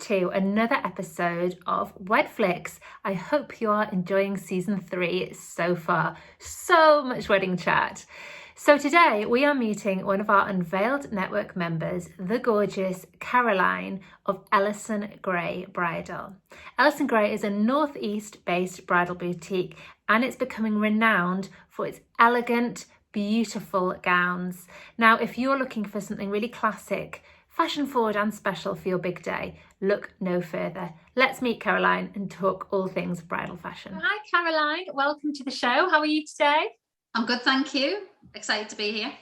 to another episode of Wedflics. I hope you are enjoying season 3 so far. So much wedding chat. So today we are meeting one of our Unveiled Network members, the gorgeous Caroline of Ellison Gray Bridal. Ellison Gray is a northeast-based bridal boutique, and it's becoming renowned for its elegant, beautiful gowns. Now, if you're looking for something really classic, fashion forward and special for your big day, look no further. Let's meet Caroline and talk all things bridal fashion. Hi Caroline, welcome to the show. How are you today? I'm good, thank you. Excited to be here.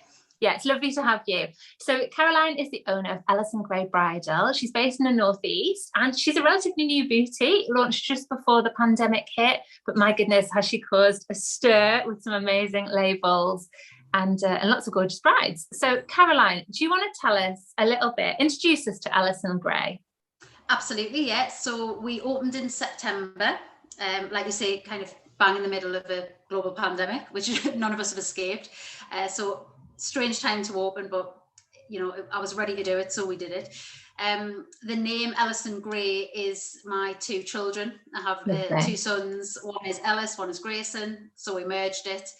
Yeah, it's lovely to have you. So Caroline is the owner of Ellison Gray Bridal. She's based in the Northeast and she's a relatively new boutique, launched just before the pandemic hit, but my goodness, has she caused a stir with some amazing labels and lots of gorgeous brides. So Caroline, do you want to tell us a little bit, introduce us to Ellison Gray? Absolutely, yeah. So we opened in September, like you say, kind of bang in the middle of a global pandemic, which none of us have escaped. So strange time to open, but you know, I was ready to do it, so we did it. The name Ellison Gray is my 2 children. I have 2 sons. One is Ellis, one is Grayson. So we merged it.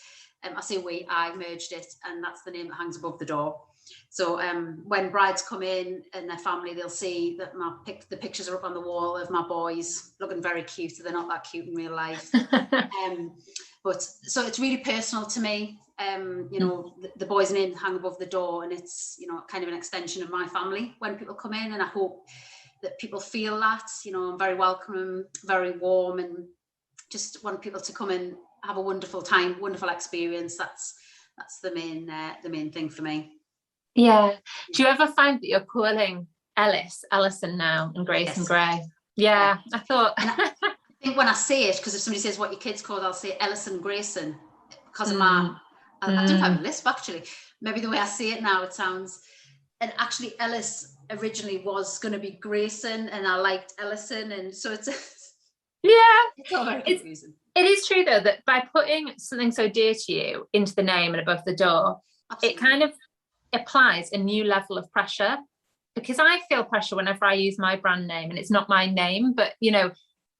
I say I merged it, and that's the name that hangs above the door. So when brides come in and their family, they'll see that the pictures are up on the wall of my boys looking very cute. They're not that cute in real life. But so it's really personal to me. You know, the boys' names hang above the door, and it's, you know, kind of an extension of my family when people come in, and I hope that people feel that, you know, I'm very welcoming, very warm, and just want people to come and have a wonderful time, wonderful experience. That's the main thing for me. Yeah. Do you ever find that you're calling Ellison now and Grayson Gray? Yeah, I thought. I think when I say it, because if somebody says what your kid's called, I'll say Ellison Grayson, because of my, I don't have a lisp actually. Maybe the way I say it now, it sounds, and actually Ellis originally was going to be Grayson, and I liked Ellison, and so it's it's all very confusing. It is true though that by putting something so dear to you into the name and above the door, Absolutely. It kind of applies a new level of pressure, because I feel pressure whenever I use my brand name, and it's not my name, but you know,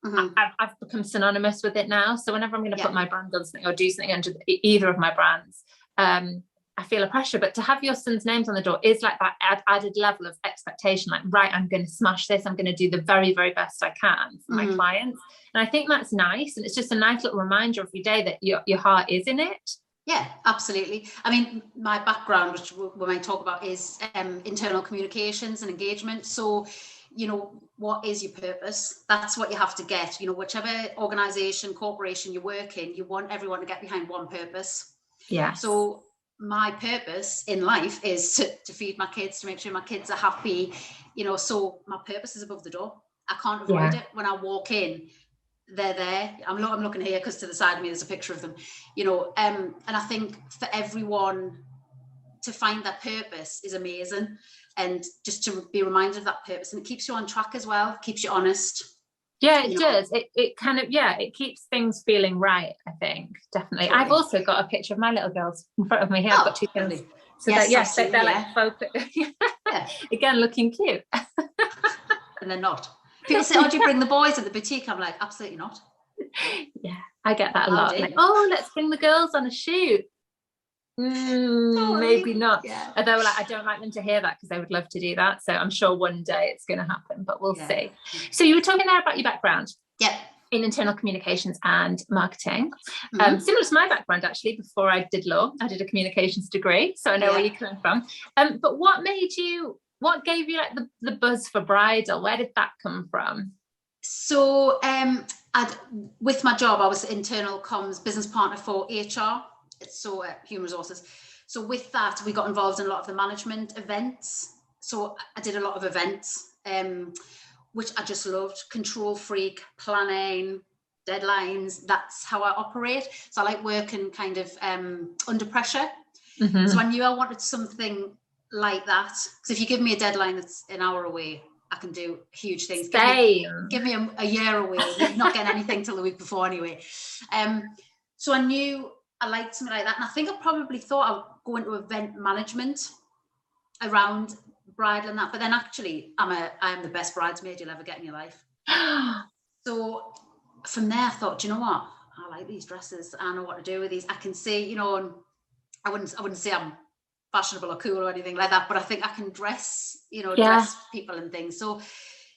I've become synonymous with it now. So whenever I'm going to put my brand on something or do something under either of my brands, I feel a pressure. But to have your son's names on the door is like that added level of expectation, like, right, I'm going to smash this, I'm going to do the very, very best I can for my clients. And I think that's nice, and it's just a nice little reminder every day that your heart is in it. Yeah, absolutely. I mean, my background, which we might talk about, is internal communications and engagement. So, you know, what is your purpose? That's what you have to get. You know, whichever organization, corporation you work in, you want everyone to get behind one purpose. Yeah. So my purpose in life is to feed my kids, to make sure my kids are happy. You know, so my purpose is above the door. I can't avoid it. When I walk in, they're there. I'm looking here because to the side of me there's a picture of them, you know, and I think for everyone to find that purpose is amazing, and just to be reminded of that purpose, and it keeps you on track as well, keeps you honest. Yeah, it does. It kind of, it keeps things feeling right, I think, definitely. Totally. I've also got a picture of my little girls in front of me here. I've got 2 kids. So they're like focused. Again, looking cute. And they're not. People say, oh, do you bring the boys at the boutique? I'm like, absolutely not. Yeah, I get that a lot. Like, oh, let's bring the girls on a shoot. Maybe not. Yeah. Although like, I don't like them to hear that, because they would love to do that. So I'm sure one day it's going to happen, but we'll see. So you were talking there about your background. Yeah. In internal communications and marketing. Similar to my background, actually. Before I did law, I did a communications degree. So I know where you're coming from. But what gave you like the buzz for bridal? Where did that come from? So with my job, I was internal comms business partner for HR, so human resources. So with that, we got involved in a lot of the management events. So I did a lot of events, which I just loved. Control freak, planning, deadlines. That's how I operate. So I like working kind of under pressure. So I knew I wanted something like that, because if you give me a deadline that's an hour away, I can do huge things. Give me a year away, not getting anything till the week before anyway. So I knew I liked something like that, and I think I probably thought I'd go into event management around bridal and that, but then actually I'm the best bridesmaid you'll ever get in your life. So from there I thought, do you know what, I like these dresses, I know what to do with these. I can see, you know, and I wouldn't say I'm fashionable or cool or anything like that, but I think I can dress, you know, dress people and things. So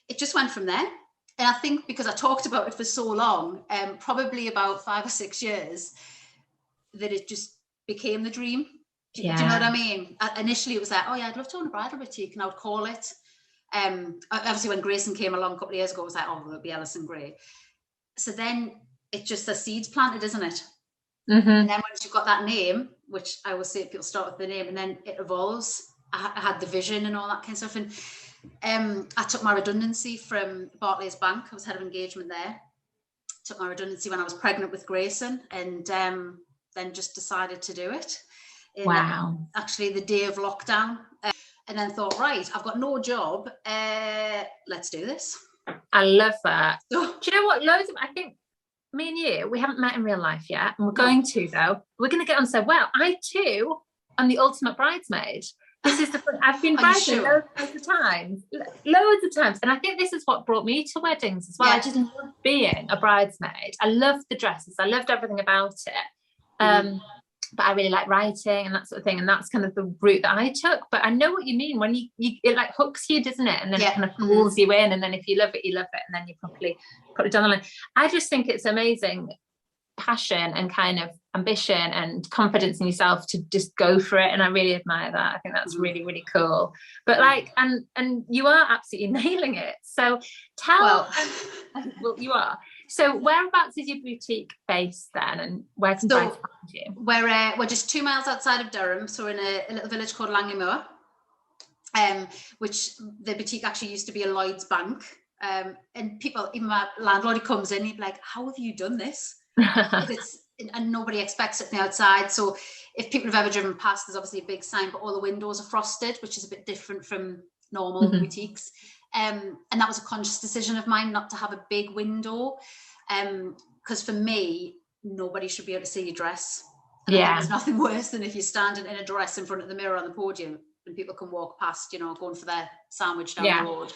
it just went from there. And I think because I talked about it for so long, probably about 5 or 6 years, that it just became the dream. Do you know what I mean? Initially it was like, oh yeah, I'd love to own a bridal boutique, and I would call it. Obviously when Grayson came along a couple of years ago, it was like, oh, it'll be Ellison Gray. So then it just, the seeds planted, isn't it? And then once you've got that name, which I always say people start with the name, and then it evolves. I had the vision and all that kind of stuff. And I took my redundancy from Barclays Bank. I was head of engagement there. Took my redundancy when I was pregnant with Grayson, and then just decided to do it. Actually the day of lockdown, and then thought, right, I've got no job, let's do this. I love that. Do you know what, I think me and you, we haven't met in real life yet, and we're going to, though. We're going to get on so well. I too am the ultimate bridesmaid. This is the fun. I've been bridesmaid loads of times, and I think this is what brought me to weddings as well. I just love being a bridesmaid. I loved the dresses, I loved everything about it. But I really like writing and that sort of thing, and that's kind of the route that I took. But I know what you mean when you it like hooks you, doesn't it? And then it kind of pulls you in, and then if you love it, and then you properly put it down the line. I just think it's amazing passion and kind of ambition and confidence in yourself to just go for it, and I really admire that. I think that's really, really cool. But like, and you are absolutely nailing it. So well, you are. So whereabouts is your boutique based then, and where can brides find you? We're just 2 miles outside of Durham, so in a little village called Langymore, which the boutique actually used to be a Lloyd's bank. And people, even my landlord, he comes in, he'd be like, how have you done this? And nobody expects it from the outside. So if people have ever driven past, there's obviously a big sign, but all the windows are frosted, which is a bit different from normal boutiques. And that was a conscious decision of mine, not to have a big window, because for me, nobody should be able to see your dress. And I think there's nothing worse than if you're standing in a dress in front of the mirror on the podium and people can walk past, you know, going for their sandwich down the road.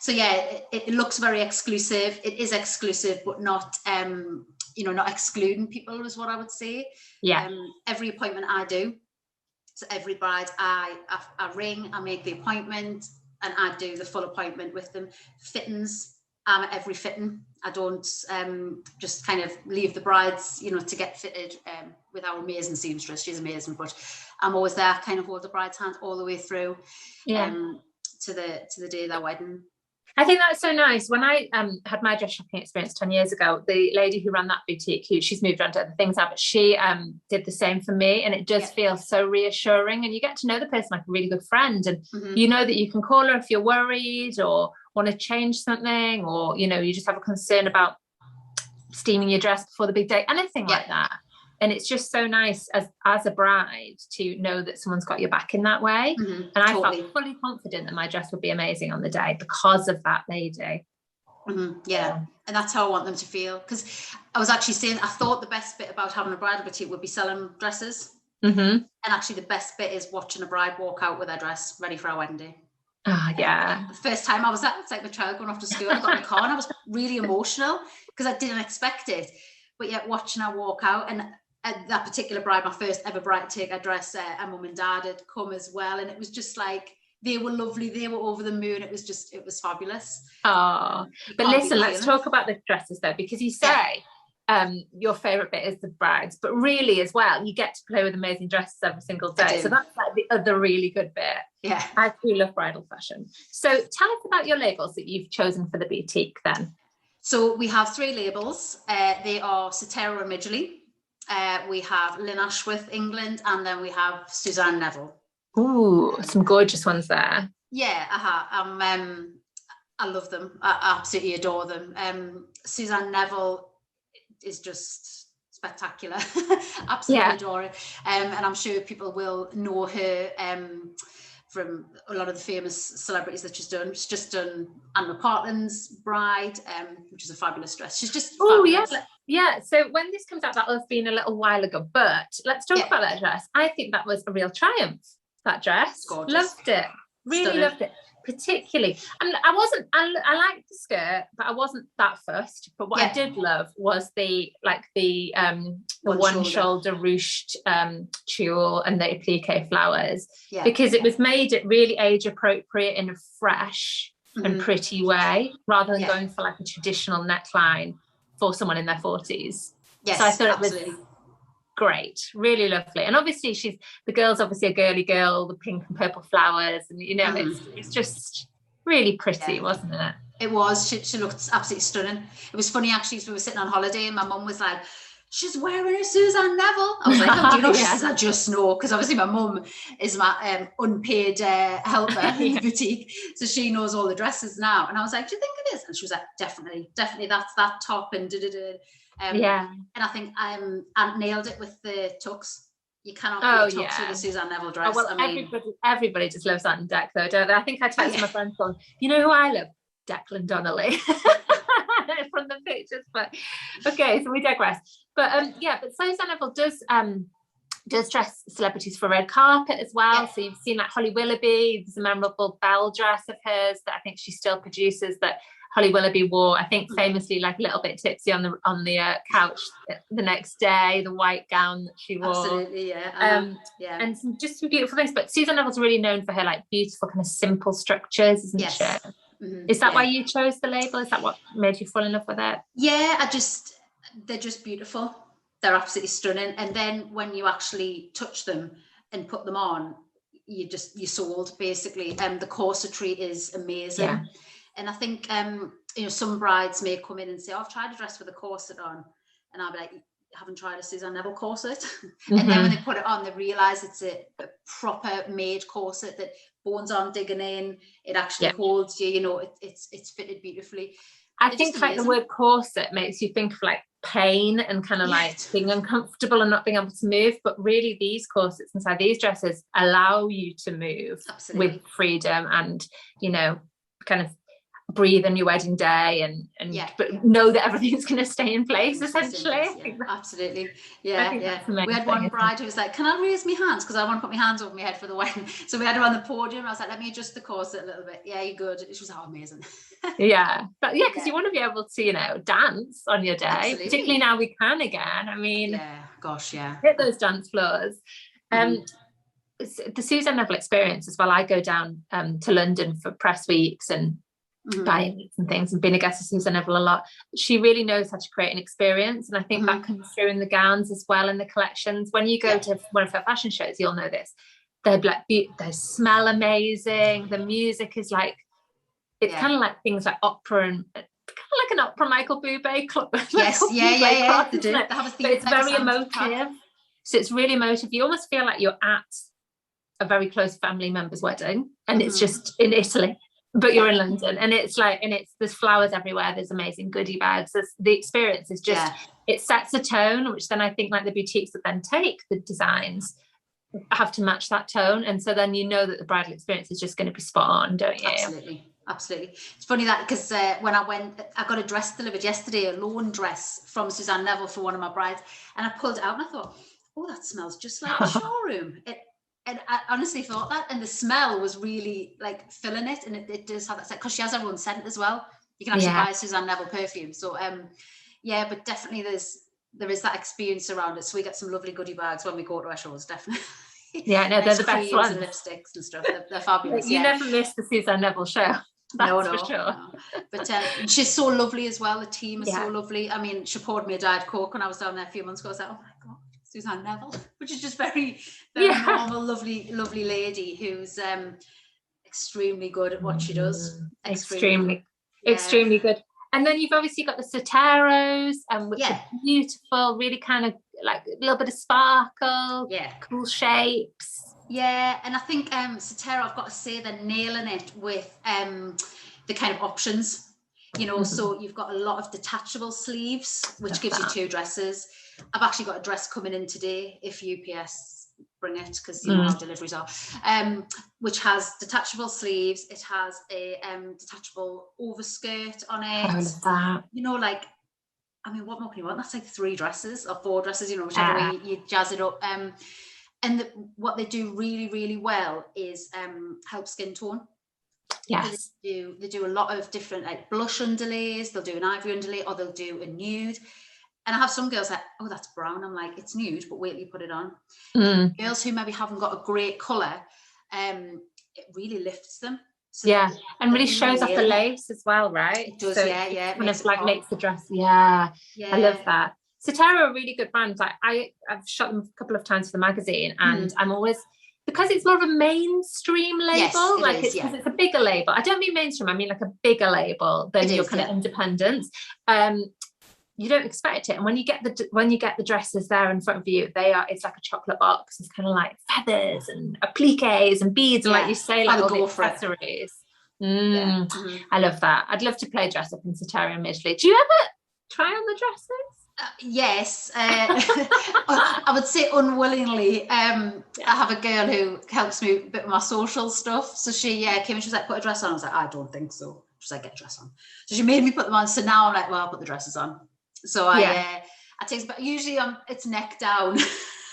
So it looks very exclusive. It is exclusive, but not not excluding people is what I would say. Every appointment I do, so every bride I ring, I make the appointment, and I do the full appointment with them. Fittings, I'm at every fitting. I don't just kind of leave the brides, you know, to get fitted with our amazing seamstress. She's amazing, but I'm always there, kind of hold the bride's hand all the way through to the day of their wedding. I think that's so nice. When I had my dress shopping experience 10 years ago, the lady who ran that boutique, she's moved on to other things now, but she did the same for me, and it does feel so reassuring, and you get to know the person like a really good friend, and you know that you can call her if you're worried or want to change something, or you know, you just have a concern about steaming your dress before the big day, anything like that. And it's just so nice as a bride to know that someone's got your back in that way. And I felt fully confident that my dress would be amazing on the day because of that lady. And that's how I want them to feel. Because I was actually saying, I thought the best bit about having a bridal boutique would be selling dresses. And actually the best bit is watching a bride walk out with her dress ready for our wedding day. The first time I was it's like my child going off to school. I got in the car and I was really emotional because I didn't expect it. But yet watching her walk out, and that particular bride, my first ever bride to take her dress, her mum and dad had come as well, and it was just like, they were lovely, they were over the moon. It was fabulous. But listen, let's talk about the dresses though, because you say your favorite bit is the brides, but really as well, you get to play with amazing dresses every single day. So that's like the other really good bit. I do love bridal fashion. So tell us about your labels that you've chosen for the boutique then. So we have 3 labels. They are Sotero and Midgley. We have Lynn Ashworth, England, and then we have Suzanne Neville. Ooh, some gorgeous ones there. I love them. I absolutely adore them. Suzanne Neville is just spectacular. Absolutely adore it. And I'm sure people will know her from a lot of the famous celebrities that she's done. She's just done Anna Partland's Bride, which is a fabulous dress. She's just fabulous. So when this comes out, that'll have been a little while ago, but let's talk about that dress. I think that was a real triumph, that dress. Gorgeous. Loved it. Really loved it. Particularly, I liked the skirt, but I wasn't that fussed. But what I did love was the one shoulder ruched tulle and the applique flowers, because it was made it really age appropriate in a fresh and pretty way, rather than going for like a traditional neckline for someone in their 40s. Yes, so I thought absolutely. it was great, really lovely. And obviously the girl's obviously a girly girl, the pink and purple flowers, and you know, it's just really pretty, wasn't it? It was. She looked absolutely stunning. It was funny actually, we were sitting on holiday and my mum was like, she's wearing a Suzanne Neville. I was like, how do you know? She says, I just know, because obviously my mum is my unpaid helper in the boutique, so she knows all the dresses now. And I was like, do you think it is? And she was like, definitely that's that top and and I think I nailed it with the tux. You cannot put a tux with a Suzanne Neville dress. Oh, well, I mean, everybody just loves that in Deck, though, don't they? I think I texted my friends on, you know who I love? Declan Donnelly from the pictures. But okay, so we digress. But but Suzanne Neville does dress celebrities for red carpet as well. So you've seen like Holly Willoughby. There's a memorable bell dress of hers that I think she still produces, that Holly Willoughby wore, I think famously, like a little bit tipsy on the couch the next day, the white gown that she wore. Absolutely, and some beautiful things. But Suzanne Neville's really known for her like beautiful kind of simple structures, isn't she? Mm-hmm. Is that why you chose the label? Is that what made you fall in love with it? Yeah, they're just beautiful. They're absolutely stunning. And then when you actually touch them and put them on, you're sold, basically. The corsetry is amazing. Yeah. And I think, some brides may come in and say, I've tried a dress with a corset on. And I'll be like, you haven't tried a Suzanne Neville corset? And then when they put it on, they realise it's a proper made corset that bones aren't digging in. It actually holds you, it's fitted beautifully. I think like the word corset makes you think of like pain and kind of like being uncomfortable and not being able to move, but really these corsets inside these dresses allow you to move with freedom and, kind of breathe on your wedding day and but know that everything's going to stay in place essentially. Absolutely. We had one bride who was like, can I raise my hands, because I want to put my hands over my head for the wedding. So we had her on the podium. I was like, let me adjust the corset a little bit. Yeah, you're good. She was amazing. But because you want to be able to dance on your day. Absolutely. Particularly now we can again. I mean, hit those dance floors. The Suzanne Neville experience as well. I go down to London for press weeks and buying meets and things, and being a guest of Suzanne Neville a lot. She really knows how to create an experience, and I think that comes through in the gowns as well, in the collections. When you go to one of her fashion shows, you'll know this. They smell amazing. The music is like, it's kind of like things like opera, and kind of like an opera Michael Bublé club. Yes, yeah. They do. They have a theme, but it's very emotive. So it's really emotive. You almost feel like you're at a very close family member's wedding, and it's just in Italy. But you're in London, and there's flowers everywhere. There's amazing goodie bags. The experience is just, it sets a tone, which then I think like the boutiques that then take the designs have to match that tone. And so then you know that the bridal experience is just going to be spot on, don't you? Absolutely. It's funny that, because when I got a dress delivered yesterday, a lawn dress from Suzanne Neville for one of my brides, and I pulled it out and I thought, oh, that smells just like a showroom. And I honestly thought that, and the smell was really like filling it, and it does have that scent, because she has her own scent as well. You can actually buy a Suzanne Neville perfume. So but definitely there is that experience around it. So we get some lovely goodie bags when we go to our shows, definitely. They're the best ones. And lipsticks and stuff. They're fabulous. You never miss the Suzanne Neville show. That's for sure. No. But she's so lovely as well. The team is so lovely. I mean, she poured me a Diet Coke when I was down there a few months ago. I was like, oh my God, Suzanne Neville, which is just very, very normal, lovely lady who's extremely good at what she does. Extremely good. And then you've obviously got the Soteros, which are beautiful, really kind of like a little bit of sparkle, cool shapes. Yeah, and I think Sotero, I've got to say, they're nailing it with the kind of options. So you've got a lot of detachable sleeves, which gives you two dresses. I've actually got a dress coming in today, if UPS bring it, because you know how deliveries are, which has detachable sleeves. It has a detachable overskirt on it. I love that. What more can you want? That's like 3 dresses or 4 dresses, whichever way you jazz it up. And what they do really, really well is help skin tone. Yes. So they do a lot of different like blush underlays. They'll do an ivory underlay, or they'll do a nude. And I have some girls like, oh, that's brown. I'm like, it's nude, but wait till you put it on. Girls who maybe haven't got a great colour, it really lifts them. So and really shows off the lace as well, right? It does, so yeah. It kind of like makes the dress, I love that. So Terra are a really good brand. Like I've shot them a couple of times for the magazine, and I'm always, because it's more of a mainstream label, because it's a bigger label. I don't mean mainstream, I mean like a bigger label than your kind of independents. You don't expect it, and when you get the dresses there in front of you, it's like a chocolate box. It's kind of like feathers and appliques and beads, and like you say, like all the accessories. I love that. I'd love to play dress up in Soteria Midgley. Do you ever try on the dresses? Yes, I would say unwillingly. I have a girl who helps me a bit with my social stuff, so she came and she was like, put a dress on. I was like, I don't think so. She's like, get a dress on. So she made me put them on. So now I'm like, well, I'll put the dresses on. So I take, but usually it's neck down.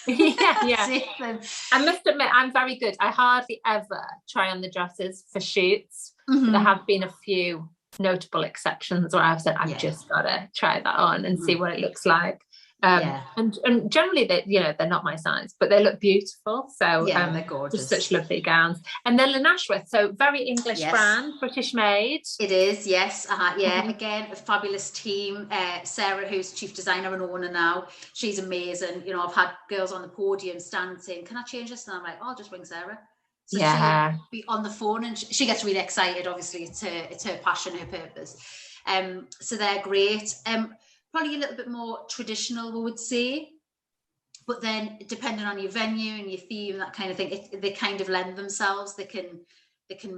I must admit, I'm very good. I hardly ever try on the dresses for shoots. But there have been a few notable exceptions where I've said, I've just got to try that on and see what it looks like. And generally they're not my size, but they look beautiful. So they're gorgeous. Just such lovely gowns. And then Nashville, so very English brand, British made. It is, yes. Again, a fabulous team. Sarah, who's chief designer and owner now, she's amazing. You know, I've had girls on the podium stand saying, can I change this? And I'm like, oh, I'll just ring Sarah. So she'll be on the phone, and she gets really excited. Obviously, it's her passion, her purpose. So they're great. Probably a little bit more traditional, we would say, but then depending on your venue and your theme, that kind of thing, they kind of lend themselves. They can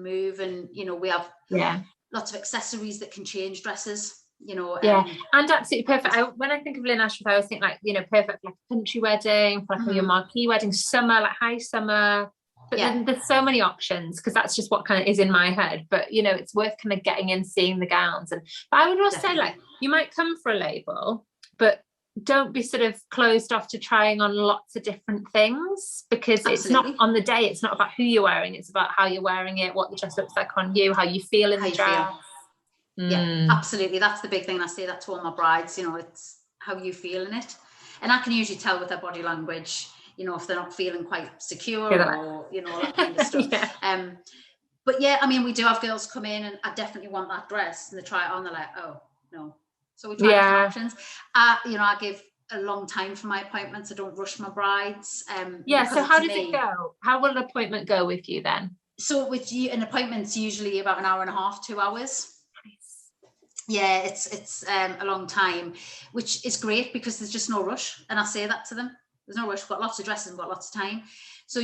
move, and we have lots of accessories that can change dresses. And absolutely perfect. When I think of Nashville, I always think like perfect for like a country wedding, for like your marquee wedding, summer, like high summer. But then there's so many options, because that's just what kind of is in my head. But it's worth kind of getting in, seeing the gowns. But I would also say, like, you might come for a label, but don't be sort of closed off to trying on lots of different things, because it's not on the day. It's not about who you're wearing. It's about how you're wearing it, what the dress looks like on you, how you feel in the dress. Yeah, absolutely. That's the big thing. I say that to all my brides. It's how you feel in it, and I can usually tell with their body language. If they're not feeling quite secure, or that kind of stuff. But we do have girls come in and I definitely want that dress, and they try it on, they're like, oh no. So we try different options. I give a long time for my appointments. I don't rush my brides. So how does it go? How will an appointment go with you then? So with you, an appointment's usually about an hour and a half, 2 hours. Nice. Yeah, it's a long time, which is great because there's just no rush, and I say that to them. There's no rush. We've got lots of dresses and we've got lots of time. So,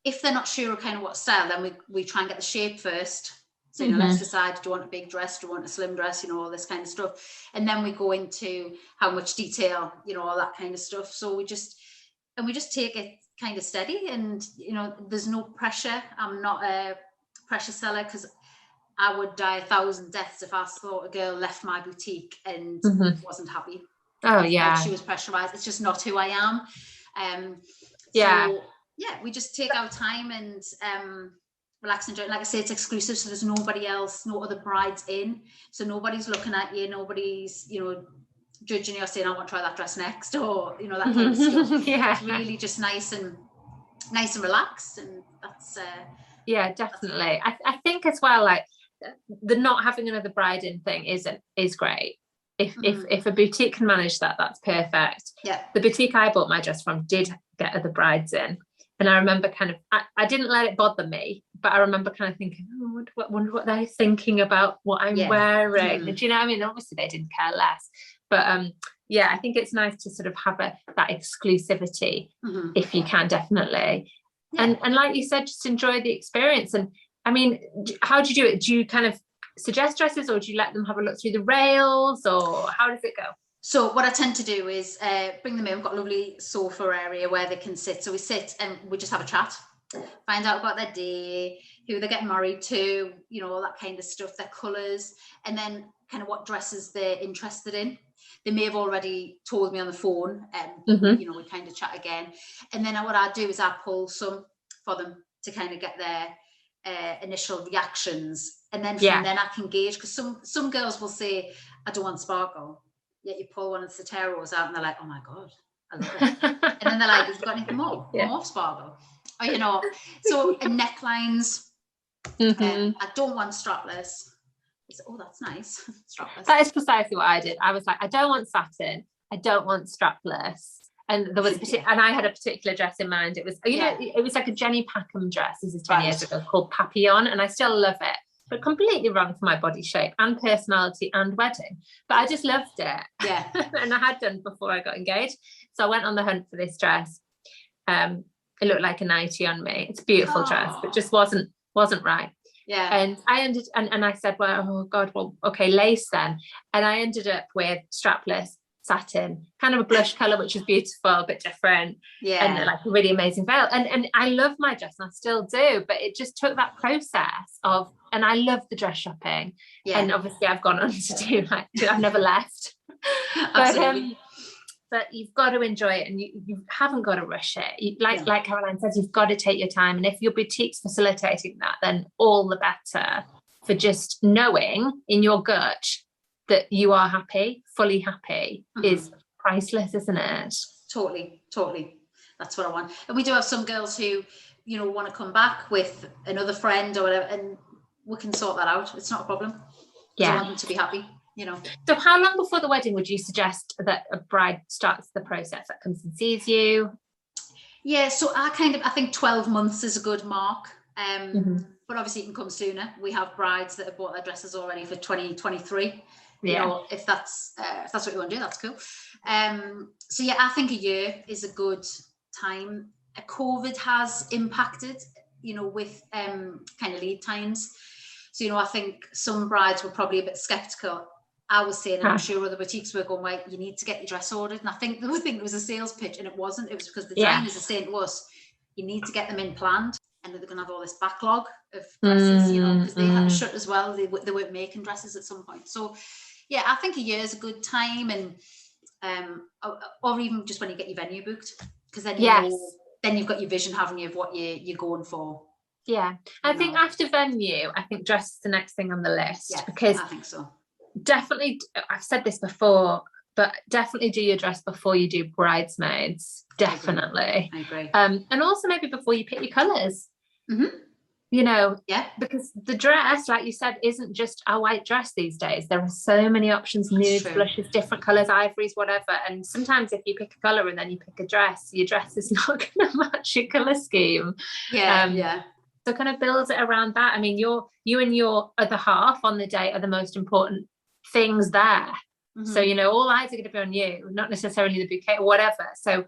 if they're not sure of kind of what style, then we try and get the shape first. So, let's decide, do you want a big dress? Do you want a slim dress? All this kind of stuff. And then we go into how much detail, all that kind of stuff. So we just take it kind of steady, and, there's no pressure. I'm not a pressure seller, because I would die 1,000 deaths if I thought a girl left my boutique and wasn't happy. Oh yeah, she was pressurized. It's just not who I am. We just take our time and relax and enjoy. Like I say, it's exclusive, so there's nobody else, no other brides in, so nobody's looking at you, nobody's judging you or saying, I want to try that dress next, or that kind of stuff. It's really just nice and relaxed, and that's definitely. I think as well, like, the not having another bride in thing is great. If a boutique can manage that, that's perfect. The boutique I bought my dress from did get other brides in, and I remember kind of I didn't let it bother me, but I remember kind of thinking, I wonder what they're thinking about what I'm wearing. Do you know what I mean? Obviously they didn't care less, but I think it's nice to sort of have that exclusivity if you can, definitely. And like you said, just enjoy the experience. And I mean, how do you do it? Do you kind of suggest dresses, or do you let them have a look through the rails, or how does it go? So what I tend to do is bring them in. We've got a lovely sofa area where they can sit. So we sit and we just have a chat, find out about their day, who they're getting married to, all that kind of stuff, their colours, and then kind of what dresses they're interested in. they may have already told me on the phone, you know, we kind of chat again. And then what I do is I pull some for them to kind of get their initial reactions. And then from then I can gauge, because some girls will say, I don't want sparkle. Yet you pull one of the Soteros out and they're like, oh my God, I love it. And then they're like, have you got anything more? More sparkle? Or, you know, so necklines, I don't want strapless. Oh, that's nice. Strapless. That is precisely what I did. I was like, I don't want satin. I don't want strapless. And there was and I had a particular dress in mind. It was, you know, it was like a Jenny Packham dress. This is 10 years ago, called Papillon, and I still love it. But completely wrong for my body shape and personality and wedding. But I just loved it. Yeah. And I had done before I got engaged. So I went on the hunt for this dress. It looked like a nightie on me. It's a beautiful dress, but just wasn't right. Yeah. And I ended, and I said, well, oh God, well, okay, lace then. And I ended up with strapless satin, kind of a blush color, which is beautiful, a bit different. Yeah. And like a really amazing veil. And I love my dress, and I still do, but it just took that process of, and I love the dress shopping. Yeah. And obviously I've gone on to do I've never left. Absolutely. But you've got to enjoy it, and you haven't got to rush it. Like Caroline says, you've got to take your time. And if your boutique's facilitating that, then all the better, for just knowing in your gut that you are happy, fully happy, is priceless, isn't it? Totally. That's what I want. And we do have some girls who, you know, want to come back with another friend or whatever, and we can sort that out. It's not a problem. I want them to be happy. You know. So how long before the wedding would you suggest that a bride starts the process, that comes and sees you? Yeah, so I think 12 months is a good mark. But obviously it can come sooner. We have brides that have bought their dresses already for 2023. You know, if that's what you want to do, that's cool. So yeah, I think a year is a good time. COVID has impacted, you know, with kind of lead times. So, you know, I think some brides were probably a bit skeptical. I was saying, and I'm sure other boutiques were going, well, you need to get your dress ordered. And I think they would think it was a sales pitch, and it wasn't. It was because the designers are saying to us, you need to get them in planned, and they're going to have all this backlog of dresses, you know, because they had to shut as well. They weren't making dresses at some point. So, yeah, I think a year is a good time, and or even just when you get your venue booked, because then then you've got your vision, haven't you, of what you're going for. Yeah, I think after venue, I think dress is the next thing on the list, because I think so. Definitely, I've said this before, but definitely do your dress before you do bridesmaids. Definitely. I agree. And also maybe before you pick your colours. You know, because the dress, like you said, isn't just a white dress these days. There are so many options, nudes, blushes, different colours, ivories, whatever. And sometimes if you pick a colour and then you pick a dress, your dress is not going to match your colour scheme. So kind of build it around that. I mean, you and your other half on the day are the most important things there. So, you know, all eyes are going to be on you, not necessarily the bouquet or whatever. So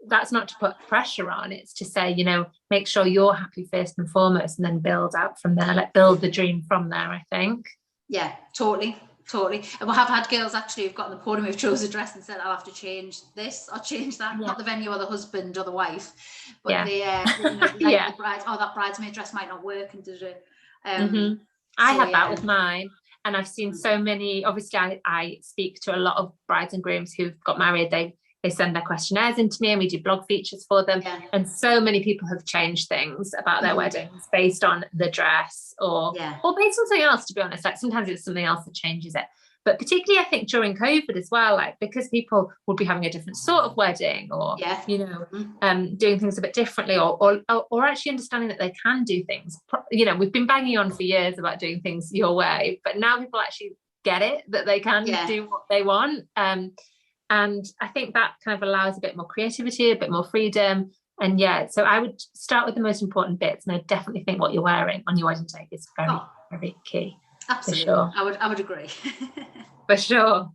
that's not to put pressure on. It's to say, you know, make sure you're happy first and foremost, and then build out from there. Like build the dream from there, I think. Yeah, totally. And we have had girls actually who've got on the podium who've chose a dress and said, I'll have to change this or change that. Not the venue or the husband or the wife, but the bride, that bridesmaid dress might not work. And I had that with mine. And I've seen so many, obviously I speak to a lot of brides and grooms who've got married. They send their questionnaires into me and we do blog features for them. And so many people have changed things about their weddings based on the dress or based on something else, to be honest. Like sometimes it's something else that changes it. But particularly I think during COVID as well, like because people would be having a different sort of wedding or, you know, doing things a bit differently or actually understanding that they can do things. You know, we've been banging on for years about doing things your way, but now people actually get it, that they can do what they want. And I think that kind of allows a bit more creativity, a bit more freedom. And so I would start with the most important bits. And I definitely think what you're wearing on your wedding day is very, very key. Absolutely. For sure. I would agree. For sure.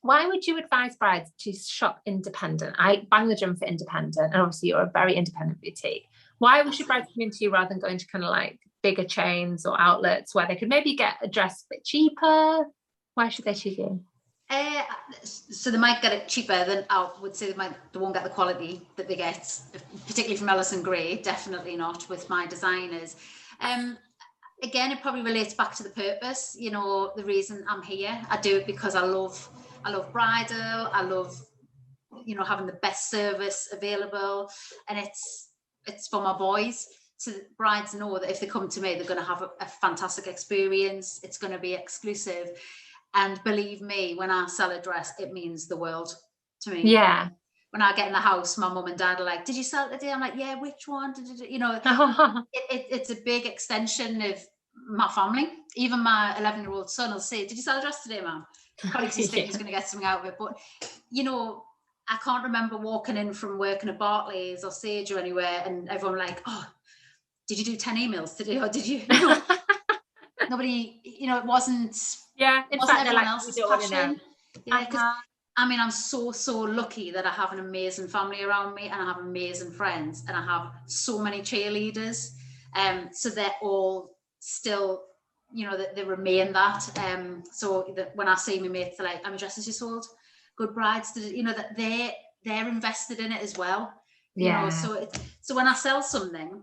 Why would you advise brides to shop independent? I bang the drum for independent, and obviously you're a very independent boutique. Why should brides come into you rather than going to kind of like bigger chains or outlets where they could maybe get a dress a bit cheaper? Why should they choose you? So they might get it cheaper than I would say they won't get the quality that they get, particularly from Ellison Gray. Definitely not with my designers. again, it probably relates back to the purpose, you know, the reason I'm here. I do it because I love bridal. I love, you know, having the best service available, and it's for my boys. So brides know that if they come to me, they're going to have a fantastic experience. It's going to be exclusive. And believe me, when I sell a dress, it means the world to me. Yeah. When I get in the house, my mum and dad are like, did you sell it today? I'm like, yeah, which one? You know, it's a big extension of my family. Even my 11-year-old son will say, did you sell a dress today, ma'am? Probably because he's thinking he's going to get something out of it. But, you know, I can't remember walking in from working at Barclays or Sage or anywhere and everyone like, oh, did you do 10 emails today? Or did you know, nobody, you know, it wasn't, in wasn't fact, everyone like, else's passion. Yeah, because I mean, I'm so lucky that I have an amazing family around me and I have amazing friends and I have so many cheerleaders. So they're all still, you know, that they remain that. So that when I see my mates, they're like, how many dresses you sold? Good brides, you know, that they're invested in it as well. You know, so when I sell something,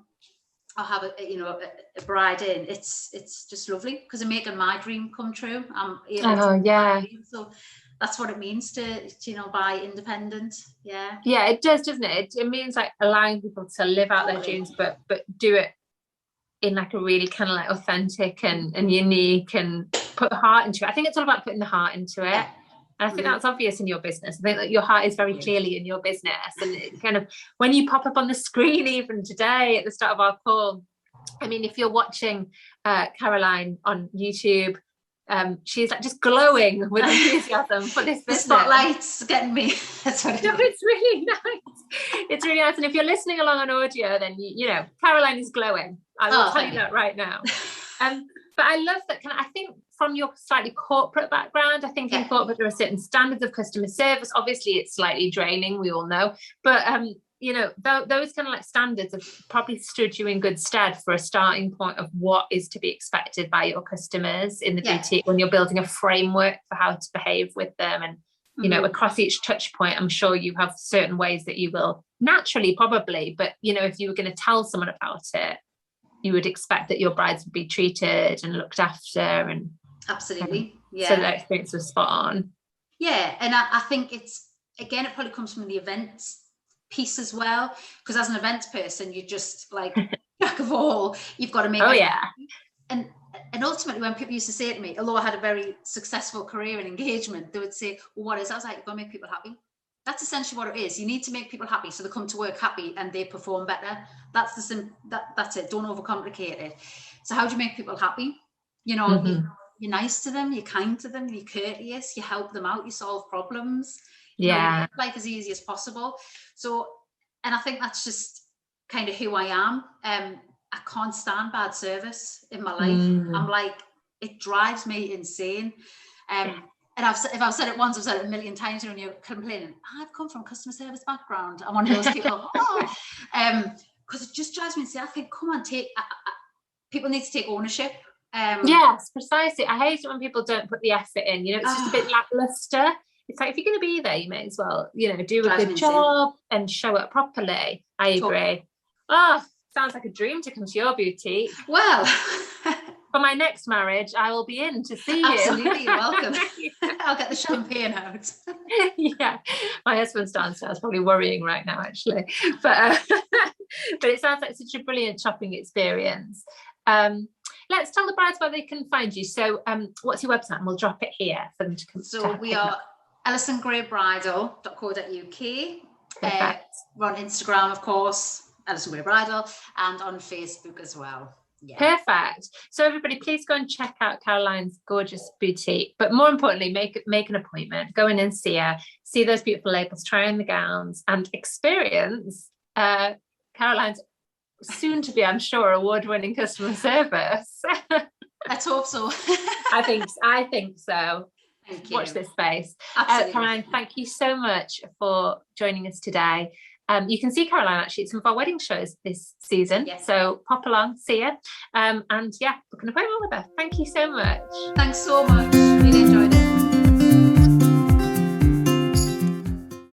I'll have a bride in. It's just lovely because I'm making my dream come true. I'm able to so that's what it means to you know, buy independent. Yeah, it does, doesn't it? It means like allowing people to live out their dreams, but do it in like a really kind of like authentic and unique, and put the heart into it. I think it's all about putting the heart into it. And I think that's obvious in your business. I think that your heart is very clearly in your business. And it kind of, when you pop up on the screen, even today at the start of our call, I mean, if you're watching Caroline on YouTube, she's like just glowing with enthusiasm for this business. The spotlight's getting me. That's what it's really nice. It's really nice. And if you're listening along on audio, then you know Caroline is glowing. I will tell you that right now. But I love that I think from your slightly corporate background, I think in corporate there are certain standards of customer service. Obviously, it's slightly draining, we all know. But you know, those kind of like standards have probably stood you in good stead for a starting point of what is to be expected by your customers in the boutique when you're building a framework for how to behave with them. And you know, across each touch point, I'm sure you have certain ways that you will naturally probably, but you know, if you were going to tell someone about it, you would expect that your brides would be treated and looked after. And absolutely, so that experience was spot on. Yeah, and I think it's, again, it probably comes from the events piece as well, because as an events person, you're just like jack of all. You've got to make and ultimately when people used to say to me, although I had a very successful career in engagement, they would say, well, what is that? I was like, you've got to make people happy. That's essentially what it is. You need to make people happy so they come to work happy and they perform better. That's that's it. Don't overcomplicate it. So how do you make people happy? You know, you're nice to them, you're kind to them, you're courteous, you help them out, you solve problems. You know, make life as easy as possible. So, and I think that's just kind of who I am. I can't stand bad service in my life. I'm like, it drives me insane. And if I've said it once, I've said it a million times when you're complaining, I've come from a customer service background. I'm one of those people, because it just drives me insane. I think, come on, people need to take ownership. Yes, precisely. I hate it when people don't put the effort in. You know, it's just a bit lackluster. It's like, if you're going to be there, you may as well, you know, do a good job and show up properly. I agree. Oh, sounds like a dream to come to your boutique. Well, for my next marriage, I will be in to see you. Absolutely, you're welcome. I'll get the champagne out. Yeah, my husband's downstairs probably worrying right now, actually. But it sounds like such a brilliant shopping experience. Let's tell the brides where they can find you. So what's your website? And we'll drop it here for them to come. So we are AllisonGrayBridal.co.uk. We're on Instagram, of course, Ellison Gray Bridal, and on Facebook as well. Yeah. Perfect. So everybody, please go and check out Caroline's gorgeous boutique. But more importantly, make an appointment. Go in and see her. See those beautiful labels. Try on the gowns and experience Caroline's soon to be, I'm sure, award-winning customer service. Let's hope so. I think so. Thank you. Watch this space. Absolutely. Caroline, thank you so much for joining us today. You can see Caroline actually at some of our wedding shows this season. Yes. So pop along, see her. And yeah, book an appointment with her. Thank you so much. Thanks so much. Really enjoyed it.